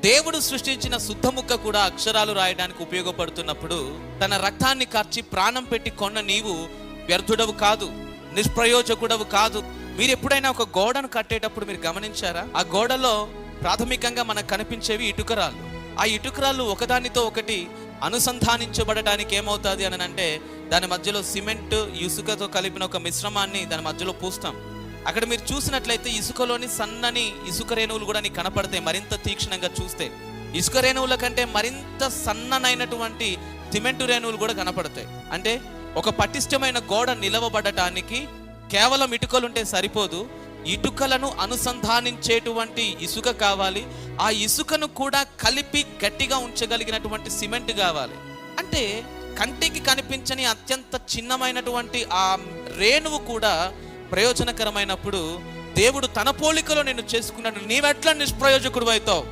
దేవుడు సృష్టించిన శుద్ధ ముక్క కూడా అక్షరాలు రాయడానికి ఉపయోగపడుతున్నప్పుడు తన రక్తాన్ని కార్చి ప్రాణం పెట్టి కొన్న నీవు వ్యర్థుడవు కాదు, నిష్ప్రయోజకుడవు కాదు. మీరు ఎప్పుడైనా ఒక గోడను కట్టేటప్పుడు మీరు గమనించారా? ఆ గోడలో ప్రాథమికంగా మనకు కనిపించేవి ఇటుకరాళ్ళు. ఆ ఇటుకరాళ్ళు ఒకదానితో ఒకటి అనుసంధానించబడటానికి ఏమవుతుంది అని అంటే దాని మధ్యలో సిమెంట్ ఇసుకతో కలిపిన ఒక మిశ్రమాన్ని దాని మధ్యలో పూస్తాం. అక్కడ మీరు చూసినట్లయితే ఇసుకలోని సన్నని ఇసుక రేణువులు కూడా నీకు కనపడతాయి. మరింత తీక్షణంగా చూస్తే ఇసుక రేణువుల కంటే మరింత సన్ననైనటువంటి సిమెంటు రేణువులు కూడా కనపడతాయి. అంటే ఒక పటిష్టమైన గోడ నిలవబడటానికి కేవలం ఇటుకలుంటే సరిపోదు, ఇటుకలను అనుసంధానించేటువంటి ఇసుక కావాలి. ఆ ఇసుకను కూడా కలిపి గట్టిగా ఉంచగలిగినటువంటి సిమెంట్ కావాలి. అంటే కంటికి కనిపించని అత్యంత చిన్నమైనటువంటి ఆ రేణువు కూడా ప్రయోజనకరమైనప్పుడు దేవుడు తన పోలికలో నిన్ను చేసుకున్నాడు. నీవెట్లా నిష్ప్రయోజకుడు అవుతావు?